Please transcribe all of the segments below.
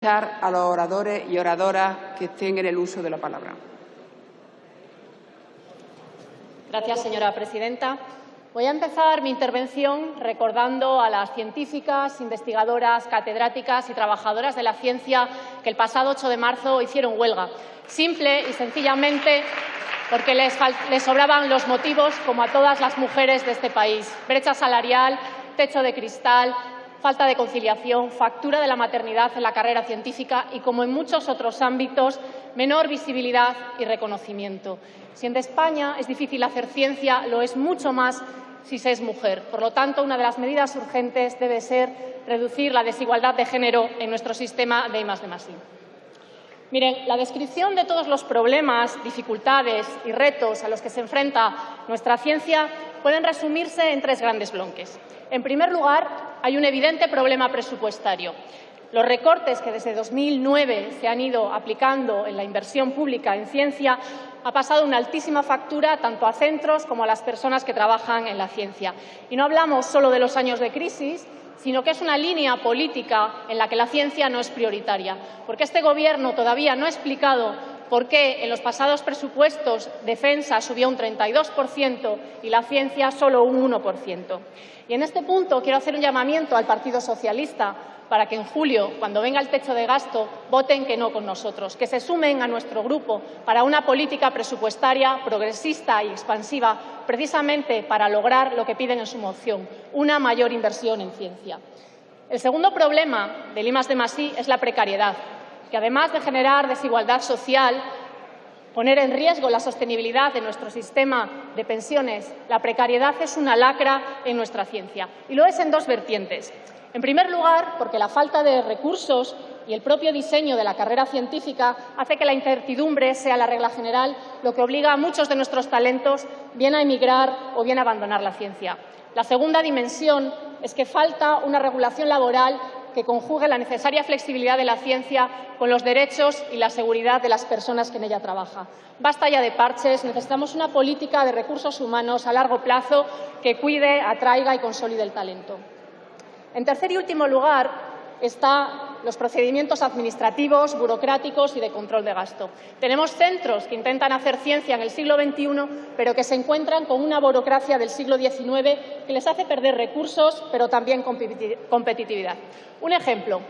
A los oradores y oradoras que estén en el uso de la palabra. Gracias, señora presidenta. Voy a empezar mi intervención recordando a las científicas, investigadoras, catedráticas y trabajadoras de la ciencia que el pasado 8 de marzo hicieron huelga, simple y sencillamente porque les sobraban los motivos, como a todas las mujeres de este país: brecha salarial, techo de cristal, falta de conciliación, factura de la maternidad en la carrera científica y, como en muchos otros ámbitos, menor visibilidad y reconocimiento. Si en España es difícil hacer ciencia, lo es mucho más si se es mujer. Por lo tanto, una de las medidas urgentes debe ser reducir la desigualdad de género en nuestro sistema de I+D+I. Miren, la descripción de todos los problemas, dificultades y retos a los que se enfrenta nuestra ciencia pueden resumirse en 3 grandes bloques. En primer lugar, hay un evidente problema presupuestario. Los recortes que desde 2009 se han ido aplicando en la inversión pública en ciencia ha pasado una altísima factura tanto a centros como a las personas que trabajan en la ciencia. Y no hablamos solo de los años de crisis, sino que es una línea política en la que la ciencia no es prioritaria, porque este Gobierno todavía no ha explicado por qué en los pasados presupuestos defensa subió un 32% y la ciencia solo un 1%. Y en este punto quiero hacer un llamamiento al Partido Socialista para que en julio, cuando venga el techo de gasto, voten que no con nosotros, que se sumen a nuestro grupo para una política presupuestaria progresista y expansiva, precisamente para lograr lo que piden en su moción, una mayor inversión en ciencia. El segundo problema del I+D+I es la precariedad, que además de generar desigualdad social, poner en riesgo la sostenibilidad de nuestro sistema de pensiones, la precariedad es una lacra en nuestra ciencia. Y lo es en 2 vertientes. En primer lugar, porque la falta de recursos y el propio diseño de la carrera científica hace que la incertidumbre sea la regla general, lo que obliga a muchos de nuestros talentos bien a emigrar o bien a abandonar la ciencia. La segunda dimensión es que falta una regulación laboral que conjugue la necesaria flexibilidad de la ciencia con los derechos y la seguridad de las personas que en ella trabajan. Basta ya de parches, necesitamos una política de recursos humanos a largo plazo que cuide, atraiga y consolide el talento. En tercer y último lugar están los procedimientos administrativos, burocráticos y de control de gasto. Tenemos centros que intentan hacer ciencia en el siglo XXI, pero que se encuentran con una burocracia del siglo XIX que les hace perder recursos, pero también competitividad. Un ejemplo.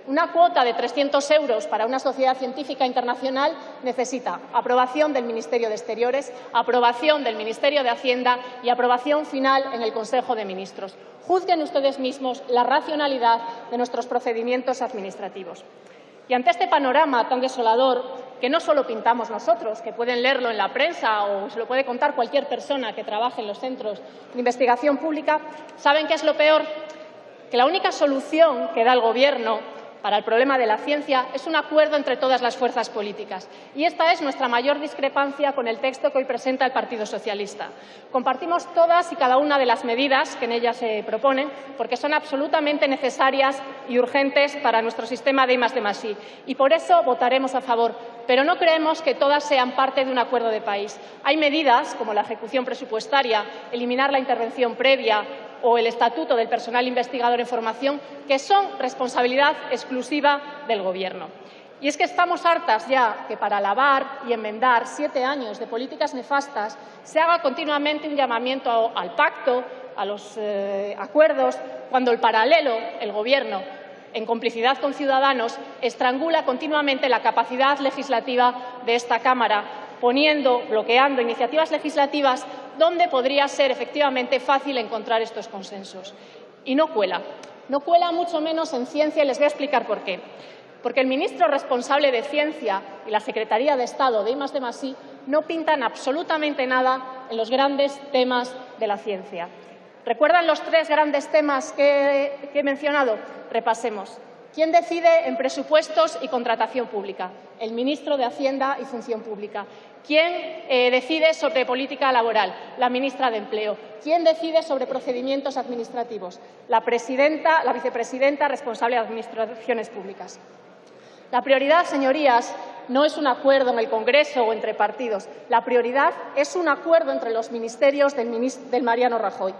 Una cuota de 300 euros para una sociedad científica internacional necesita aprobación del Ministerio de Exteriores, aprobación del Ministerio de Hacienda y aprobación final en el Consejo de Ministros. Juzguen ustedes mismos la racionalidad de nuestros procedimientos administrativos. Y ante este panorama tan desolador, que no solo pintamos nosotros, que pueden leerlo en la prensa o se lo puede contar cualquier persona que trabaje en los centros de investigación pública, ¿saben qué es lo peor? Que la única solución que da el Gobierno para el problema de la ciencia es un acuerdo entre todas las fuerzas políticas. Y esta es nuestra mayor discrepancia con el texto que hoy presenta el Partido Socialista. Compartimos todas y cada una de las medidas que en ella se proponen, porque son absolutamente necesarias y urgentes para nuestro sistema de I+D+I. Y por eso votaremos a favor. Pero no creemos que todas sean parte de un acuerdo de país. Hay medidas, como la ejecución presupuestaria, eliminar la intervención previa o el estatuto del personal investigador en formación, que son responsabilidad exclusiva del Gobierno. Y es que estamos hartas ya que para alabar y enmendar 7 años de políticas nefastas se haga continuamente un llamamiento al pacto, a los acuerdos, cuando el paralelo, el Gobierno, en complicidad con Ciudadanos, estrangula continuamente la capacidad legislativa de esta Cámara, bloqueando iniciativas legislativas donde podría ser efectivamente fácil encontrar estos consensos. Y no cuela mucho menos en ciencia y les voy a explicar por qué. Porque el ministro responsable de Ciencia y la Secretaría de Estado de I+D+I no pintan absolutamente nada en los grandes temas de la ciencia. ¿Recuerdan los 3 grandes temas que he mencionado? Repasemos. ¿Quién decide en presupuestos y contratación pública? El ministro de Hacienda y Función Pública. ¿Quién decide sobre política laboral? La ministra de Empleo. ¿Quién decide sobre procedimientos administrativos? La vicepresidenta responsable de Administraciones Públicas. La prioridad, señorías, no es un acuerdo en el Congreso o entre partidos. La prioridad es un acuerdo entre los ministerios del Mariano Rajoy.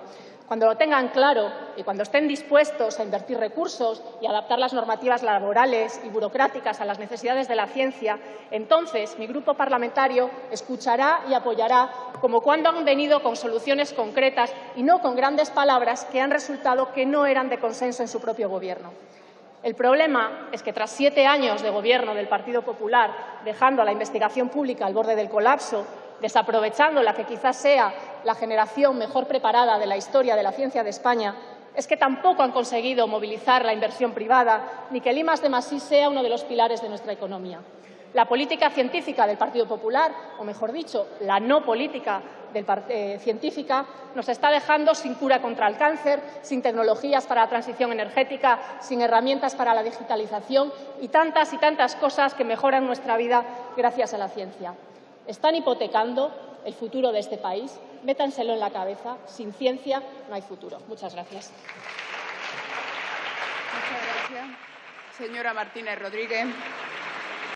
Cuando lo tengan claro y cuando estén dispuestos a invertir recursos y adaptar las normativas laborales y burocráticas a las necesidades de la ciencia, entonces mi grupo parlamentario escuchará y apoyará, como cuando han venido con soluciones concretas y no con grandes palabras que han resultado que no eran de consenso en su propio Gobierno. El problema es que, tras 7 años de Gobierno del Partido Popular, dejando a la investigación pública al borde del colapso, desaprovechando la que quizás sea la generación mejor preparada de la historia de la ciencia de España, es que tampoco han conseguido movilizar la inversión privada ni que el I+D+I sea uno de los pilares de nuestra economía. La política científica del Partido Popular, o mejor dicho, la no política científica, nos está dejando sin cura contra el cáncer, sin tecnologías para la transición energética, sin herramientas para la digitalización y tantas cosas que mejoran nuestra vida gracias a la ciencia. Están hipotecando el futuro de este país. Métanselo en la cabeza. Sin ciencia no hay futuro. Muchas gracias. Muchas gracias. Señora Martínez Rodríguez.